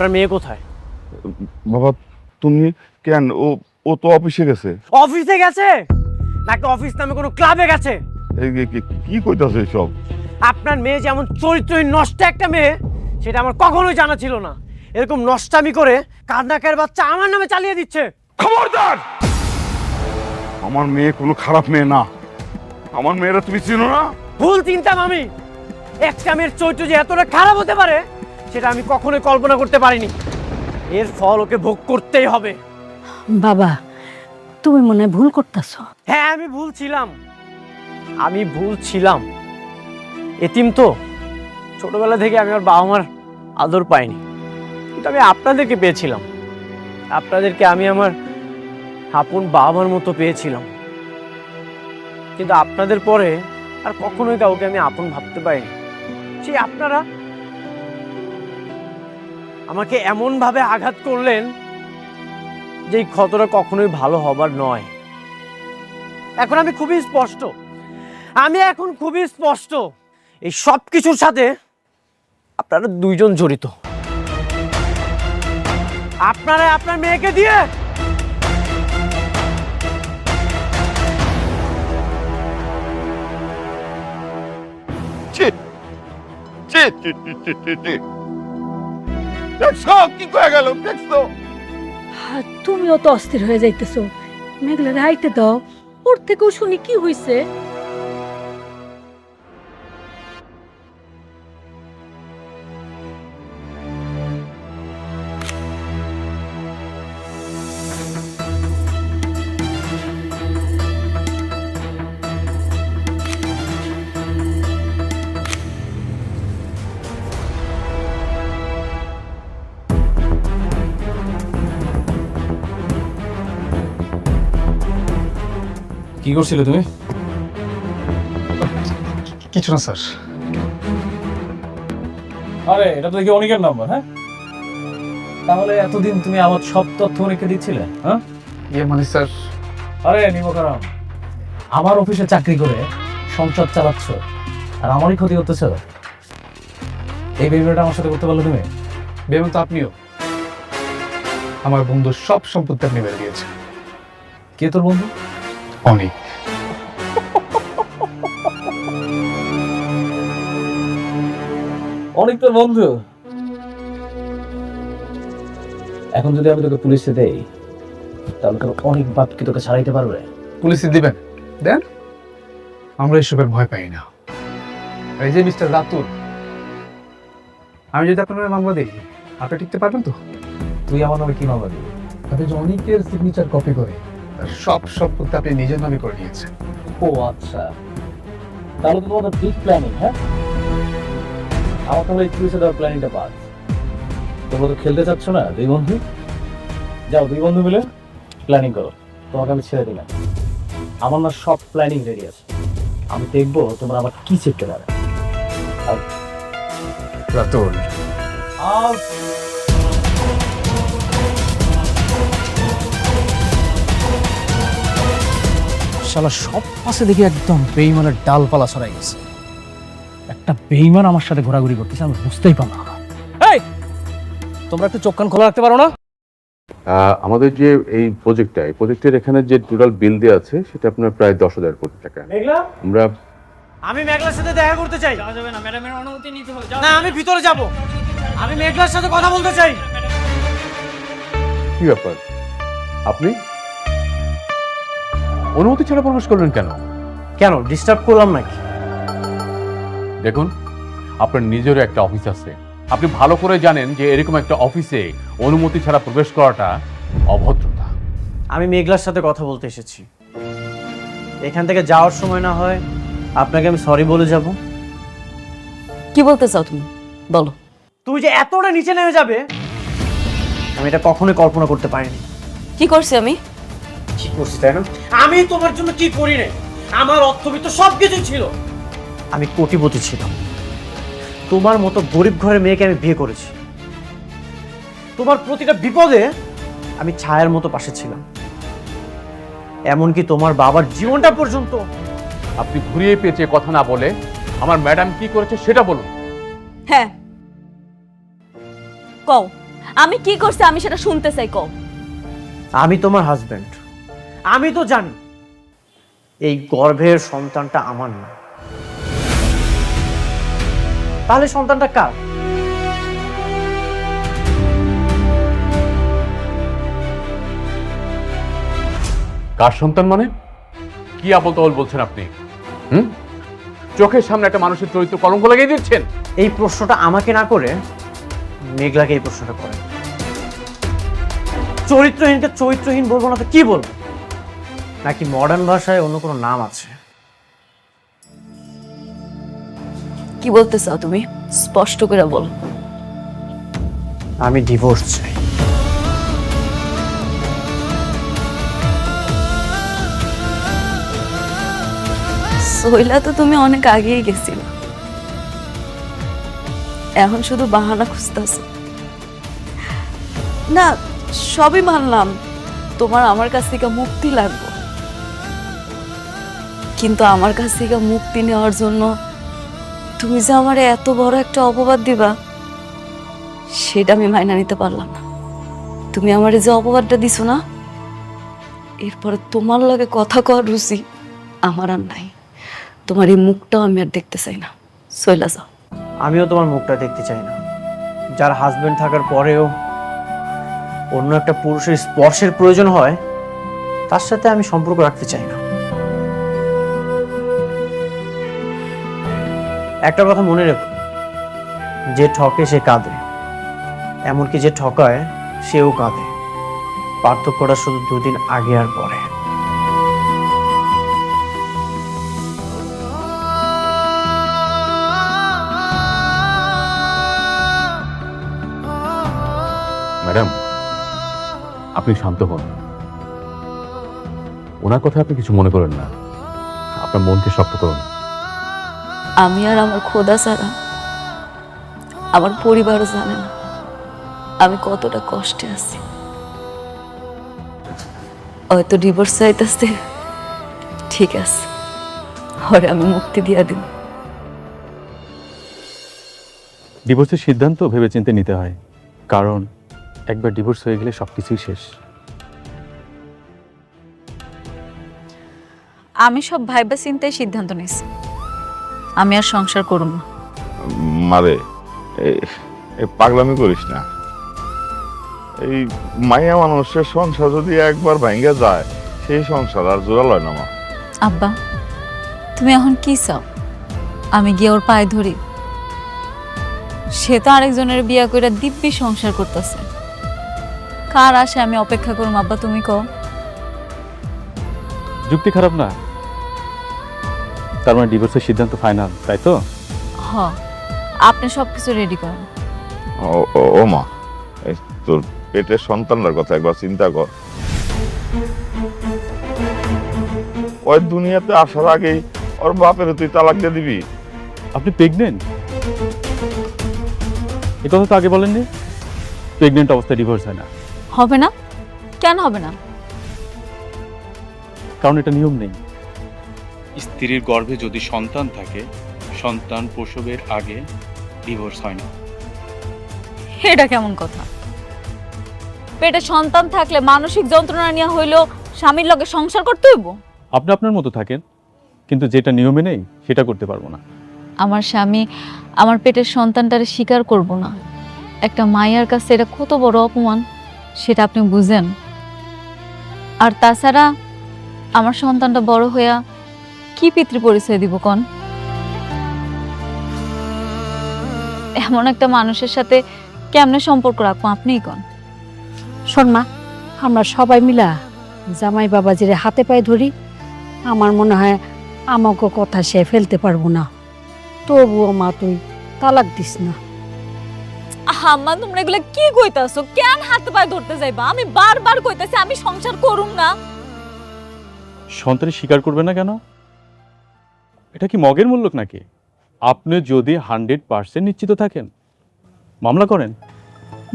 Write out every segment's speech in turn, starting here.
আপনার মেয়ে কোথায়? বাবা তুমি কেন? ও ও তো অফিসে গেছে। অফিসে গেছে নাকি অফিস নামে কোনো ক্লাবে গেছে? কি কইতাছে সব? আপনার মেয়ে যেমন চরিত্রহীন নষ্ট একটা মেয়ে, সেটা আমার কখনোই জানা ছিল না। এরকম নষ্টামি করে কান্নাকের বাচ্চা আমার নামে চালিয়ে দিচ্ছে। খবরদার! আমার মেয়ে কোনো খারাপ মেয়ে না। আমার মেয়েরা তুমি চিনো না? ভুল চিন্তাম আমি। একটা মেয়ের চরিত্র যে এতটা খারাপ হতে পারে সেটা আমি কখনোই কল্পনা করতে পারিনি। এর ফল ওকে ভোগ করতেই হবে। বাবা, তুমি মনে হয় ভুল করতেছো। হ্যাঁ, আমি ভুল ছিলাম। এতিম তো, ছোটবেলা থেকে আমি আমার বাবা মার আদর পাইনি, কিন্তু আমি আপনাদেরকে পেয়েছিলাম। আপনাদেরকে আমি আমার আপন বাবার মতো পেয়েছিলাম, কিন্তু আপনাদের পরে আর কখনোই কাউকে আমি আপন ভাবতে পারিনি। সেই আপনারা আমাকে এমন ভাবে আঘাত করলেন যে এই ক্ষতটা কখনোই ভালো হবার নয়। এখন আমি খুবই স্পষ্ট, এই সব কিছুর সাথে আপনারা দুইজন জড়িত। আপনারা আপনার মেয়েকে দিয়ে দেখছো কি কয়ে গেল? দেখছো? তুমিও তো অস্থির হয়ে যাইতেছো। মেঘলারে আইতে দাও, ওর থেকেও শুনি কি হইছে। কি করছিলে তুমি? কিছু না স্যার। আরে এটা তো দেখি অনেকের নাম্বার। হ্যাঁ, তাহলে এতদিন তুমি আমার সব তথ্য অনেককে দিচ্ছিলে? হ্যাঁ, মানে স্যার, আরে নিমকারাম, আমার অফিসে চাকরি করে সংসার চালাচ্ছ আর আমারই ক্ষতি করতেছ। এই বেবিটা আমার সাথে করতে পারলে তুমি? বেবি তো আপনিও। আমার বন্ধুর সব সম্পত্তি আপনি বের দিয়েছেন। কে তোর বন্ধু? অনেক। অনেক তোর বন্ধু? এখন যদি আমি তোকে পুলিশে দেই তাহলে তোর অনেক বাপ কি তোকে ছাড়াইতে পারবে? পুলিশে দিবেন দেন, আমরা এসবের ভয় পাই না। এই যে মিস্টার রাতুল, আমি যদি আপনার মামলা দিই আপনি টিকতে পারবেন তো? তুই আমার নামে কি মামলা দিবি? আপনি যে অনেকের সিগনেচার কপি করে তার সব সম্পত্তি আপনি নিজের নামে করে নিয়েছেন। ও আচ্ছা, তাহলে তো তোমাদের বিগ প্ল্যানিং। হ্যাঁ, আমার তাহলে পুলিশে দেওয়ার প্ল্যানিংটা বাদ। তোমরা তো খেলতে চাচ্ছ না দুই বন্ধু? যাও দুই বন্ধু মিলে প্ল্যানিং করো। তোমাকে আমি ছেড়ে দিলাম। আমার না সব প্ল্যানিং রেডি আছে। আমি দেখবো তোমরা আবার কি শিখতে পারে। রাতুল, শালা সব পাশে দেখি একদম বেইমানের ডালপালা ছড়াই গেছে। একটা বেইমান আমার সাথে ঘোরাঘুরি করতেছে, আমি বুঝতেই পারলাম না। এই, তোমরা একটু চোখ কান খোলা রাখতে পারো না? আমাদের যে এই প্রজেক্টের এখানে যে টোটাল বিল দেওয়া আছে সেটা আপনার প্রায় 10,000 কোটি টাকা। আমরা আমি মেঘলার সাথে দেখা করতে চাই। যাওয়া যাবে না, ম্যাডামের অনুমতি নিতে হবে। না, আমি ভিতরে যাব। আমি মেঘলার সাথে কথা বলতে চাই। কি ব্যাপার, আপনি অনুমতি ছাড়া প্রবেশ করলেন কেন? কেন ডিস্টার্ব করলাম নাকি? দেখুন, আপনার নিজেরও একটা অফিস আছে। আপনি ভালো করে জানেন যে এরকম একটা অফিসে অনুমতি ছাড়া প্রবেশ করাটা অভদ্রতা। আমি মেঘলার সাথে কথা বলতে এসেছি। এখান থেকে যাওয়ার সময় না হয় আপনাকে আমি সরি বলে যাব। কি বলতে চাও তুমি? বলো। তুমি যে এতটা নিচে নেমে যাবে আমি এটা কখনোই কল্পনা করতে পারিনি। কি করছি আমি? কি করছি তাই না? আমি তোমার জন্য কি করি না? আমার অর্থবিত্ত সবকিছু ছিল। আমি কোটিপতি ছিলাম। তোমার মতো গরিব ঘরের মেয়েকে আমি বিয়ে করেছি। তোমার প্রতিটা বিপদে আমি ছায়ার মতো পাশে ছিলাম, এমনকি তোমার বাবার জীবনটা পর্যন্ত। আপনি ঘুরিয়ে পেঁচিয়ে কথা না বলে আমার ম্যাডাম কি করেছে সেটা বলুন। হ্যাঁ, কও আমি কি করছি আমি সেটা শুনতে চাই, কও। আমি তোমার হাজবেন্ড, আমি তো জানি এই গর্ভের সন্তানটা আমার না। তাহলে সন্তানটা কার? কার সন্তান মানে? কি আবল তাবল বলছেন আপনি? চোখের সামনে একটা মানুষের চরিত্র কলঙ্ক লাগিয়ে দিচ্ছেন। এই প্রশ্নটা আমাকে না করে মেঘলাকে এই প্রশ্নটা করেন। চরিত্রহীনকে চরিত্রহীন বলবো না তো কি বলবো? নাকি মডার্ন ভাষায় অন্য কোনো নাম আছে? কি বলতে চাও তুমি? স্পষ্ট করে বলো। আমি ডিভোর্স চাই। সোহেলা তো তুমি অনেক আগেই গেছিল, এখন শুধু বাহানা খুঁজতেছ। না, সবই মানলাম তোমার আমার কাছ থেকে মুক্তি লাগবে, কিন্তু আমার কাছ থেকে মুক্তি নেওয়ার জন্য তুমি যে আমার এত বড় একটা অপবাদ দিবা সেটা আমি মাইনা নিতে পারলাম না। তুমি আমার যে অপবাদটা দিছো না, এরপরে তোমার লগে কথা কওয়ার রুচি আমার আর নাই। তোমার এই মুখটাও আমি আর দেখতে চাই না, চইলা যাও। আমিও তোমার মুখটা দেখতে চাই না। যার হাজবেন্ড থাকার পরেও অন্য একটা পুরুষের স্পর্শের প্রয়োজন হয়, তার সাথে আমি সম্পর্ক রাখতে চাই না। একটা কথা মনে রেখো, যে ঠকে সে কাঁদে, এমনকি যে ঠকায় সেও কাঁদে। পার্থক্যটা শুধু দুদিন আগে আর পরে। ম্যাডাম, আপনি শান্ত হন। ওনার কথা আপনি কিছু মনে করেন না, আপনার মনকে শক্ত করুন। আমি আর আমার খোদা ছাড়া আমার পরিবারও জানে না আমি কতটা কষ্টে আছি। হয়তো ডিভোর্স চাইতেছে, ঠিক আছে, হরে আমি মুক্তি দিয়া দিন। ডিভোর্সের সিদ্ধান্ত ভেবেচিন্তে নিতে হয়, কারণ একবার ডিভোর্স হয়ে গেলে সবকিছুই শেষ। আমি সব ভাইবা চিন্তায় সিদ্ধান্ত নিয়েছি, আমি আর সংসার করব না। মারে এই পাগলামি করিস না। এই মাইয়া মানুষের সংসার যদি একবার ভাঙ্গা যায়, সেই সংসার আর জোড়া লয় না মা। আব্বা, তুমি এখন কি চাও? আমি গিয়ে ওর পায়ে ধরি? সে তো আরেকজনের বিয়া কইরা দিব্যি সংসার করতেছে। কার আশে আমি অপেক্ষা করুম আব্বা, তুমি কও? যুক্তি খারাপ না। তার মানে ডিভোর্সের সিদ্ধান্ত ফাইনাল, তাই তো? হ, আপনি সবকিছু রেডি করেন। ও মা, এই তোর পেটের সন্তানটার কথা একবার চিন্তা কর। ওই দুনিয়াতে আসার আগেই ওর বাপের তুই তালাক দিয়ে দিবি? আপনি প্রেগনেন্ট? এ কথা তো আগে বলেননি। প্রেগনেন্ট অবস্থায় ডিভোর্স হয় না। হবে না? কেন হবে না? কারণ এটা নিয়ম নেই। স্ত্রীর গর্ভে যদি সন্তান থাকে, সন্তান প্রসবের আগে ডিভোর্স হয় না। এটা কেমন কথা? পেটে সন্তান থাকলে মানসিক যন্ত্রণা নিয়ে হইলেও স্বামীর লগে সংসার করতে হইব? আপনি আপনার মতো থাকেন, কিন্তু যেটা নিয়মে নেই সেটা করতে পারবো না। আমার স্বামী আমার পেটের সন্তানটারে স্বীকার করব না, একটা মায়ের কাছে এটা কত বড় অপমান সেটা আপনি বুঝেন? আর তাছাড়া আমার সন্তানটা বড় হইয়া কি পিতৃ পরিচয় দিব কোন? এমন একটা মানুষের সাথে কেমনে সম্পর্ক রাখবো আপনিই কোন? শোন মা, আমরা সবাই মিলা জামাই বাবাজিরে হাতে পায়ে ধরি। আমার মনে হয় আমাকে কথা সে ফেলতে পারবো না। তবুও মা তুই তালাক দিস না। আম্মা, তোমরা এগুলা কি কইতাছো? কেন হাতে পায়ে ধরতে যাইবা? আমি বারবার কইতাছি আমি সংসার করুম না। সন্তানের স্বীকার করবে না কেন? এটা কি মগের মূল্য নাকি? আপনি যদি 100% নিশ্চিত থাকেন, মামলা করেন।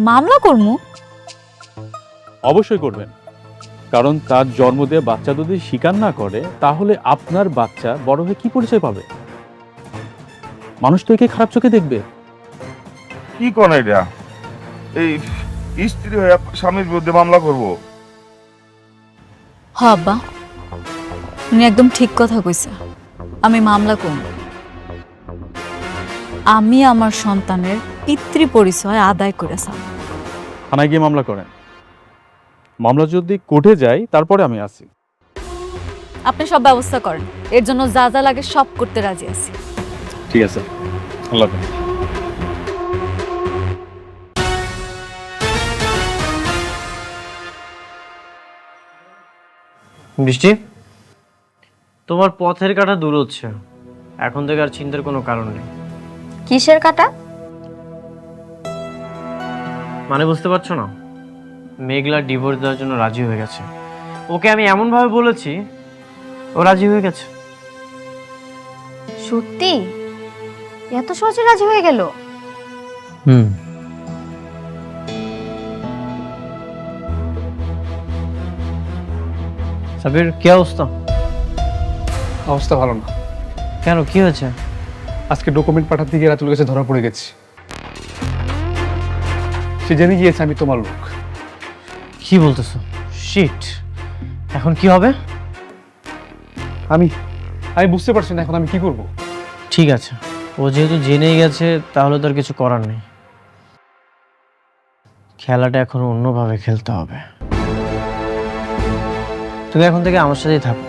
মামলা করমু? অবশ্যই করবেন, কারণ তার জন্ম দেওয়া বাচ্চা যদি স্বীকার না করে, তাহলে আপনার বাচ্চা বড় হয়ে কি পরিচয় পাবে? মানুষ তো একে খারাপ চোখে দেখবে। কি কোন এটা? এই স্ত্রী হয়ে স্বামীর বিরুদ্ধে মামলা করব? হ আব্বা, উনি একদম ঠিক কথা কইছে। আমি মামলা করব। আমি আমার সন্তানের পিতৃ পরিচয় আদায় করেছি। থানায় গিয়ে মামলা করেন। মামলা যদি কোর্টে যায় তারপরে আমি আসি। আপনি সব ব্যবস্থা করেন, এর জন্য যা যা লাগে সব করতে রাজি আছি। ঠিক আছে, আল্লাহ হাফেজ। বৃষ্টি, তোমার পথের কাঁটা দূর হচ্ছে। এখন থেকে আর চিন্তার কোনো কারণ নেই। কিসের কাটা? মানে বুঝতে পারছো না? মেঘলা ডিভোর্স দেওয়ার জন্য রাজি হয়ে গেছে। ওকে আমি এমনভাবে বলেছি, ও রাজি হয়ে গেছে। সত্যি? এত সহজে রাজি হয়ে গেল? সাবির, কি অবস্থা? অবস্থা ভালো না। কেন, কি হয়েছে? আজকে ডকুমেন্ট পাঠাতে গিয়ে রাতুল কাছে ধরা পড়ে গেছি। সে জেনে গিয়েছে আমি তোমার লোক। কি বলতেছো? শিট, এখন কি হবে? আমি বুঝতে পারছি না এখন আমি কি করব। ঠিক আছে, ও যেহেতু জেনেই গেছে তাহলে তো আর কিছু করার নেই। খেলাটা এখন অন্যভাবে খেলতে হবে। তুমি এখন থেকে আমার সাথেই থাকো।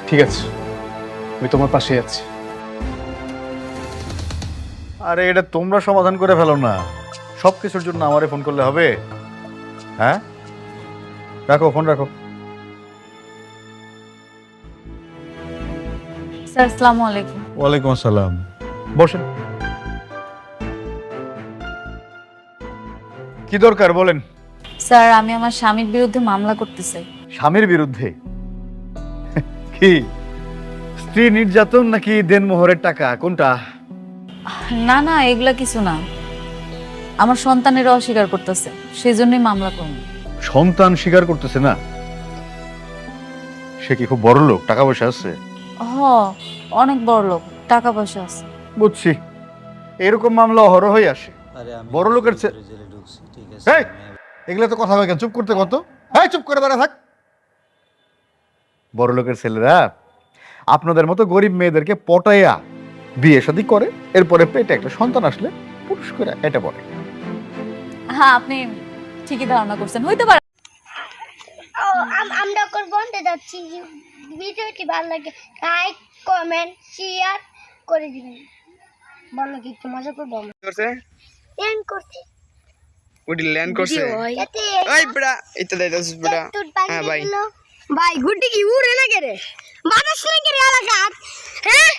ঠিক আছে, আমি তোমার পাশে আছি। আরে এটা তোমরা সমাধান করে ফেলো না, সব কিছুর জন্য আমারে ফোন করলে হবে? হ্যাঁ, রাখো ফোন, রাখো। স্যার, আসসালামু আলাইকুম। ওয়ালাইকুম আসসালাম, বসেন। কি দরকার বলেন? স্যার, আমি আমার স্বামীর বিরুদ্ধে মামলা করতে চাই। স্বামীর বিরুদ্ধে? কি স্ত্রী নির্যাতন নাকি দেনমোহরের টাকা, কোনটা? না না, এগুলা কিছু না। আমার সন্তানেরা অস্বীকার করতেছে, সেই জন্যই মামলা করব। সন্তান স্বীকার করতেছে না? সে কি খুব বড় লোক, টাকা পয়সা আছে? হ, অনেক বড় লোক, টাকা পয়সা আছে। বুঝছি, এরকম মামলা অহরহই আসে। বড় লোকের এই, এগুলা তো কথা হয় কেন? চুপ করতে কত? হ্যাঁ, চুপ করে দাঁড়া থাক। বড় লোকের ছেলেরা আপনাদের মতো গরিব মেয়েদেরকে পটাইয়া বিয়ে শাদী করে, এরপরে পেটে একটা সন্তান আসলে পুরুষ করে এটা পড়ে। হ্যাঁ, আপনি ঠিকই ধারণা করছেন, হইতে পারে। আমরা করবো যাচ্ছি। ভিডিওটি ভালো লাগে লাইক কমেন্ট শেয়ার করে দিবেন। ভালো লাগে, একটু মজা করবো। ল্যান্ড করছে, ওডি ল্যান্ড করছে। এই বড়া, এটা দাইতাস বড়া। হ্যাঁ ভাই, ভাই গুড্ডি কি উড়ে না গেরে বাতাস না গেরে এলাকা। হ্যাঁ,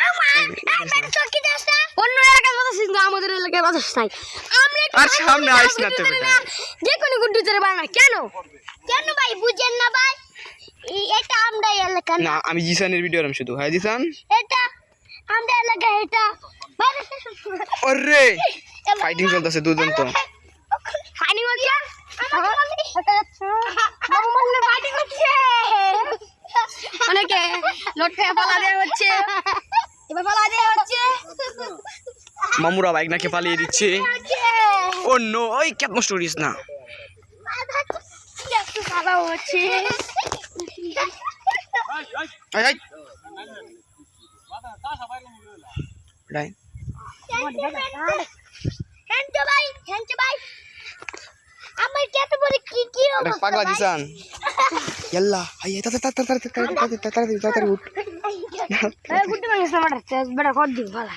আমার চকি দাস না অন্য এলাকার বাতাস, কিন্তু আমাদের এলাকার বাতাস নাই। আমরা আর সামনে আইস না তো বেটা। যে কোনো গুড্ডি চলে বানা কেন? কেন ভাই বুঝেন না ভাই? এটা আমরা এলাকা না, আমি জিসানের ভিডিও রাম শুধু। হ্যাঁ জিসান, এটা আমরা এলাকা। এটা ওরে ফাইটিং চলতেছে দুজন তো। ফাইটিং হচ্ছে, ফাইটিং হচ্ছে, অনেকে লোটে পালা দেওয়া হচ্ছে, এবার পালা দেওয়া হচ্ছে। মামুরা বাইক নাকি পালিয়ে দিচ্ছে। ও নো, ওই কেন স্টোরিজ না। একটু পালা হচ্ছে। আই আই রাই হ্যান্ডো ভাই, হ্যান্ডো ভাই, আমার কত বড় কি কি এটা পাগলা জিসান। ইয়াল্লা আই আই তাড়াতাড়ি উঠ। এই গুড মর্নিং আমার চেস বড় কর দিন ভালো।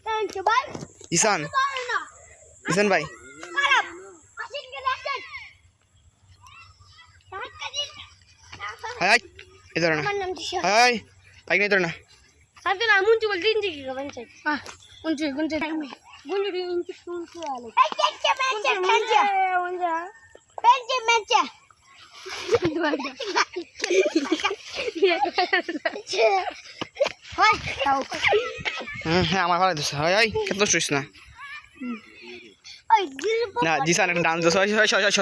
হ্যান্ডো ভাই, জিসান, জিসান ভাই, খারাপ আসেন কে দেখেন। আই আই ইধর না। আমার নাম দিশা। আই বাইক নাই তোর না। সাথে না মুন্টু বল দিন দিকে গবেন চাই। হ্যাঁ, মুন্টু গুনতে টাইমে গুনু দিন শুনতে আলো। এই কে মেচে মেচে ওনজা পেঞ্চে মেচে। হাই তাও। হ্যাঁ আমার ভালো দিছে। আই আই কেন স্টোরিজ না। ওই দিল না জিসান একটা ডান্স দছ।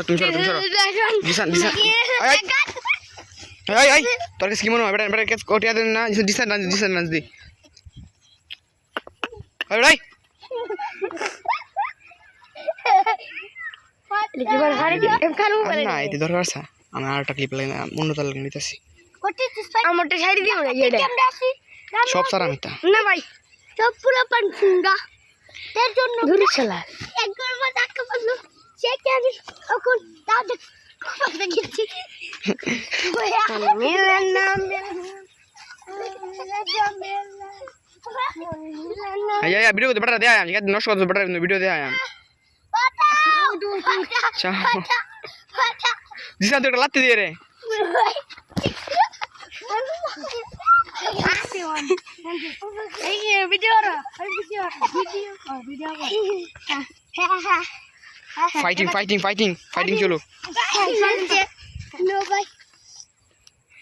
তুমি সরো। জিসান আই আই আই তোর কাছে কি মনে হয়? বেটা কেস কোটিয়া দেন না। জিসান ডান্স দি। আই লিখিবার শাড়ি এখানে না এতে দরকার আছে আমি আরেকটা ক্লিপ লাগে অন্য তাল লাগে নিতেছি আমারটা শাড়ি দিও না এটা সব সারা মিতা না ভাই সব পুরো পানসুঙ্গা এর জন্য ঘুরে চলা একবার মা ধাক্কা পড়লো সে কি আমি এখন তাদের কথা গেছি মিলন নাম আয় ভিডিও করতে বড় দে আয় আমি নষ্ট করতে বড় ভিডিও দে আয় চাও জিসান তো লাত্তি দিয়ে রে এই ভিডিও ফাইটিং চলো নো ভাই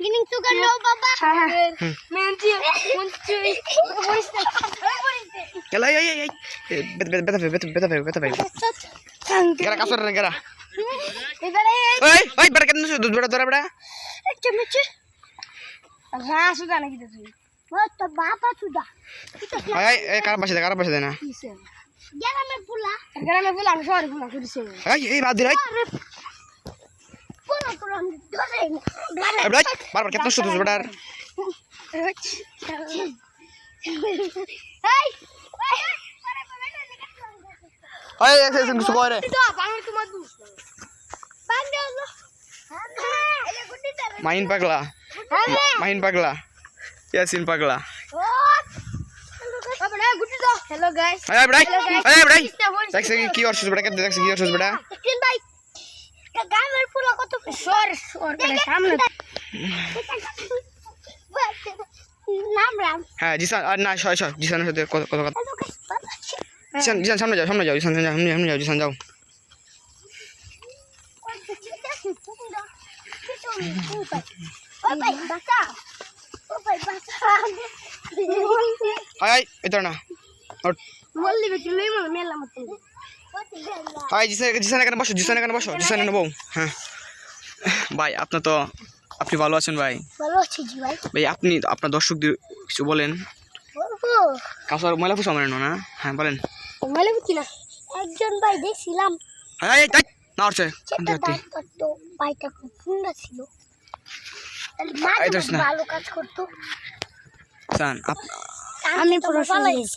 গিনিং তো কর লো বাবা মেনজি Yalla, ay. Beta. Gara kasar gara. Ay, bera kan sudah bera bera. Cemici. Ah, sudah nak kita sih. Wah, bapa sudah. Ay, cara bahasa deh na. Gara me pula, sorry pula aku di sini. Ay, badir ay. Pula. Ay, bar kita sudah bera. Hey. Ay, কিছু করে mine পাগলা ইয়াসিন পাগলা hello guys আয় বড়াই দেখছ কি করছিস বড়া কে দেখছ কি করছিস বড়া তিন ভাই তা গামের পুরো কত সর করে সামনে নাম রাম হ্যাঁ জিসান আর না শয় জিসানের সাথে কত কথা জিসান সামনে যাও জিসান যাও আয় এটা না বললি বেটি লই মেলা মত আয় জিসান এখানে বসো জিসান নেবো হ্যাঁ ভাই আপনি ভালো আছেন ভাই ভালো আছি জি ভাই আপনি আপনার দর্শকদের কিছু বলেন বলবো কাসার ময়লা ফুসা মানে না হ্যাঁ বলেন মেলা বুঝি না একজন ভাই দেখছিলাম আয় না হচ্ছে তো ভাইটা খুব সুন্দর ছিল মাঝে ভালো কাজ করতো জান আমি পুরো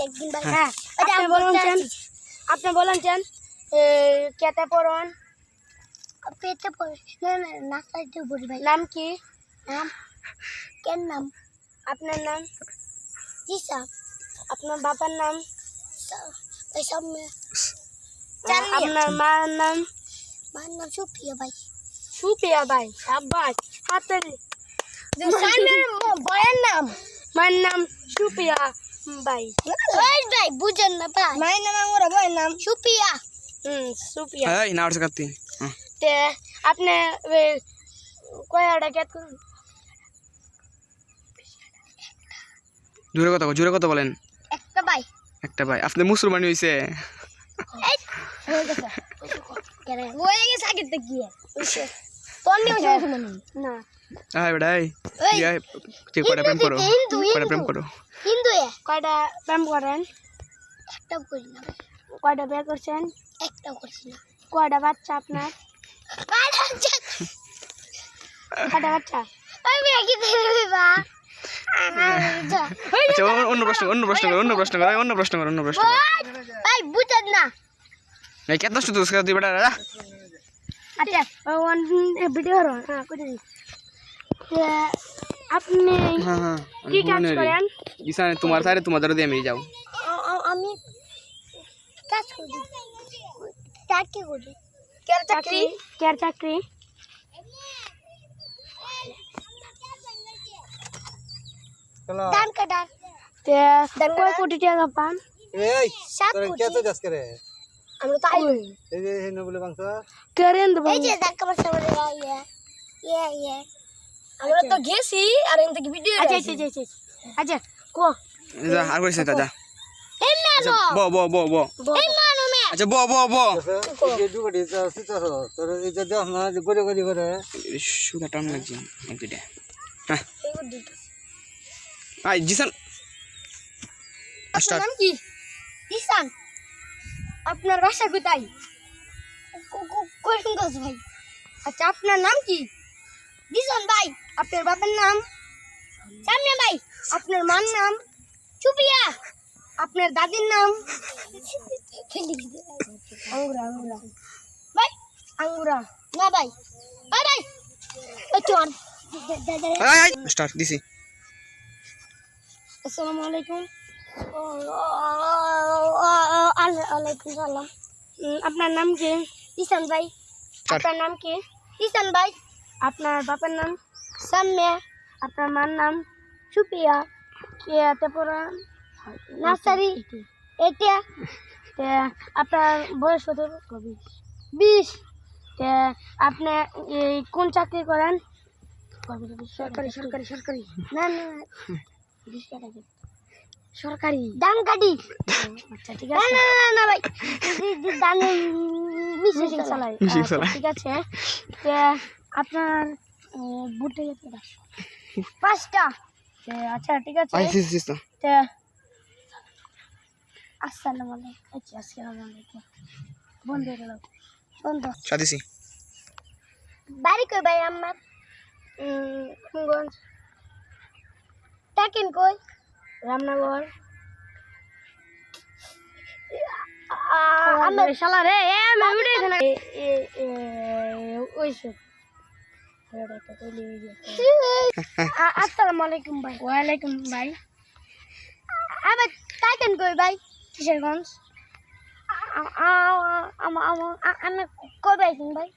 একদিন ভাই হ্যাঁ আপনি বলেন চান কেতে পড়ন পেতে পড়ে না নাস্তাতে পড়ি ভাই নাম কি কেন নাম আপনার নাম জিসা আপনার বাবার নাম ভাই সব আপনার মার নাম সুপ্রিয়া ভাই শাবাশ হাতের বয়ের নাম মায়ের নাম সুপ্রিয়া ভাই ভাই বুঝেন না ভাই মায়ের নাম আমার বয়ের নাম সুপ্রিয়া সুপ্রিয়া এই না হচ্ছে কাতি তে আপনি কয়টা কেট করুন জোরে কথা বলেন একটা ভাই আপনি মুসলমানি হইছে বলে গেছে আগে থেকে গিয়ে তোর নিয়ে মুসলমানি না আয় বড়াই এই তুই কয়টা প্রেম করো হিন্দু কয়টা প্রেম করেন একটা করি না কয়টা বিয়ে করছেন একটা করছি না কয়টা বাচ্চা আপনার কয়টা বাচ্চা আমি বিয়ে কি দেবে বা আচ্ছা অন্য প্রশ্ন করো ভাই বুঝেন না এই কেত নষ্ট তুই তুই বড়া আচ্ছা ওয়ান ভিডিও রো হ্যাঁ করে দিই আপনি কি কাজ করেন জিসান তোমাদের দিয়ে আমি যাও আমি কাজ করি চাকরি করি কেয়ার চাকরি ধান কাটার কয় কোটি টাকা পান এই 7 কোটি কত দাস করে আমরা তাই এই যে হেন বলে বাংশ করেন দেব এই যে ধাক্কা মারছে আমাদের ইয়ে আমরা তো গেছি আর এখান থেকে ভিডিও আচ্ছা কো যা আর কইছ না দাদা এই মানো বো এই মানো মে আচ্ছা বো যে দুগড়ি সিতার তোর এই যে দেখ না গড়ে করে সুদা টাইম লাগছে একদিটা হ্যাঁ আই জিসান আপনার নাম কি জিসান আপনার বাসা কোথায় কোশ্চেন করছ ভাই। আচ্ছা আপনার নাম কি? দিশন ভাই। আপনার বাবার নাম? সামনে ভাই। আপনার মার নাম? চুপিয়া। আপনার দাদির নাম? আঙ্গুরা আঙ্গুরা ভাই। আঙ্গুরা না ভাই। ভাই চল স্টার্ট দিছি। আসসালামু আলাইকুম। ওয়ালাইকুম সালাম। আপনার নাম কি? ঈশান ভাই। আপনার নাম কি? ঈশান ভাই। আপনার বাবার নাম? সাম্যা। আপনার মার নাম? সুপিয়া। কেয়াতে পড়া নার্সারি এটা। আপনার বয়স কত? 20। আপনি কোন চাকরি করেন? সরকারি সরকারি সরকারি না না সরকারি ধান কাটি। আচ্ছা ঠিক আছে। না না না ভাই ধান মিশিং চালাই। ঠিক আছে। আপনার বুটে যেতে 5টা। আচ্ছা ঠিক আছে। আসসালামু আলাইকুম। আচ্ছা আসসালামু আলাইকুম। বন্ধ হয়ে গেল। বন্ধ সাদিছি। বাড়ি কই ভাই আমার? কোনগঞ্জ। টাকেন কই? রামনগর। আমার শালা রে আমি উড়ে এখানে ওইসব। আসসালামু আলাইকুম ভাই। ওয়ালাইকুম ভাই। আবার টাকেন কই ভাই? কিশোরগঞ্জ। আমি কবে আইছেন ভাই?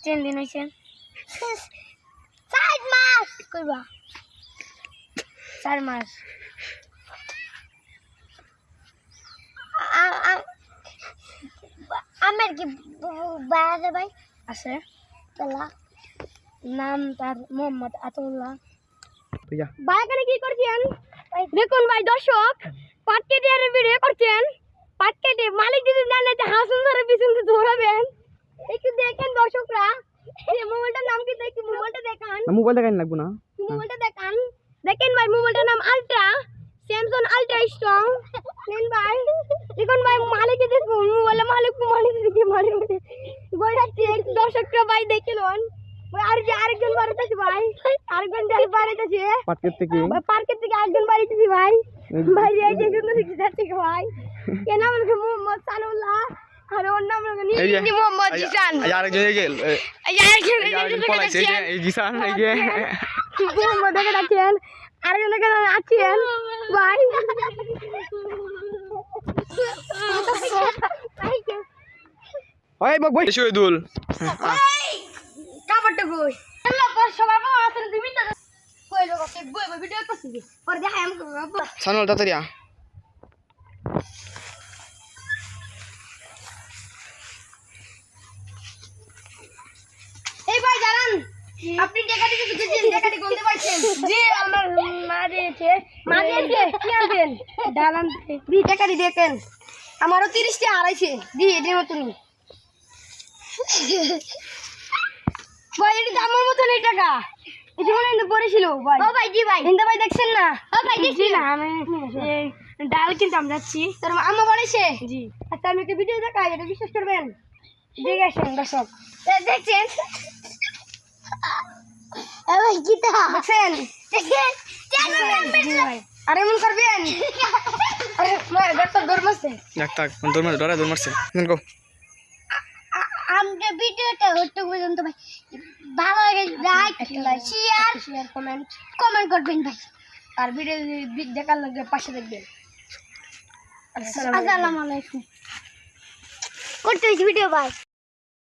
3 দিন হয়েছেন। 4 মাস কইবা? 4 মাস। আমার কি ভাই আছে ভাই? আছে। তালা নাম তার মোহাম্মদ আতাউল্লাহ। ভাই এখানে কি করছেন? দেখুন ভাই দর্শক পাট কেটে ভিডিও করছেন। পাট কেটে মালিক যদি না নেয় হাসুন ধরে পিছন ধরাবেন। একটু দেখেন দর্শকরা। এই মোবাইলটার নাম কি? দেখি মোবাইলটা দেখান। মোবাইল দেখান লাগবো না। মোবাইলটা দেখান। দেখেন ভাই মোবাইলটার নাম আলট্রা স্যামসাং আলট্রা স্ট্রং। নেন ভাই। দেখুন ভাই মালিক দেখুন মোবাইলে মালিক দেখি মালিক বইটাতে দর্শকরা ভাই দেখলেন। ভাই আরেকজন বাড়িতেছে ভাই। আরেকজন বাড়িতেছে পার্কের থেকে আরেকজন বাড়িতেছে ভাই। ভাই এই যে সুন্দর দেখতে যাচ্ছে ভাই। এর নাম হলো মোহাম্মদ সানুল্লাহ আর ওর নাম হলো মোহাম্মদ জিসান। আরেকজন এই যে আরেকজন পলাইছে এই জিসান এই যে মোহাম্মদ দেখে যাচ্ছেন। আরেকজন দেখে আছেন ভাই। ওই বক বই শহীদুল কাপড়টা কই? আল্লাহ পর সবার বাবা আসলে তুমি তো কই লোক বই ভিডিও করছি পরে দেখাই আমি সানুল তাড়াতাড়ি আ। এই ভাই জানেন আপনি টাকাটি দিয়েছেন টাকাটি গুনতে পারছেন? জি আমার মা দিয়েছে কি আনবেন? ডাল আনতে দি টাকাটি দেখেন। আমারও 30 টাকা হারাইছে দি এটার মতনই ভাই। এটা আমার মতন এই টাকা এটা মনে হয় পড়েছিল ভাই। ও ভাই জি ভাই হিন্দা ভাই দেখছেন না? ও ভাই দেখছি না আমি ডাল কিনতে আমি যাচ্ছি। তোর আম্মা বলেছে জি। আচ্ছা আমি একটা ভিডিও দেখাই এটা বিশ্বাস করবেন? দেখে আসেন দর্শক দেখছেন ভাই গীতা দেখছেন আর এমন করবেন। আরে ডাক্তার দৌড় মারছে। ডাক্তার দৌড় মারছে ডরা দৌড় মারছে। গো আমাদের ভিডিওটা হতে পর্যন্ত ভাই ভালো লাগে লাইক শেয়ার কমেন্ট করবেন ভাই। আর ভিডিও দেখার লাগে পাশে দেখবেন। আসসালামু আলাইকুম। করতে ভিডিও ভাই।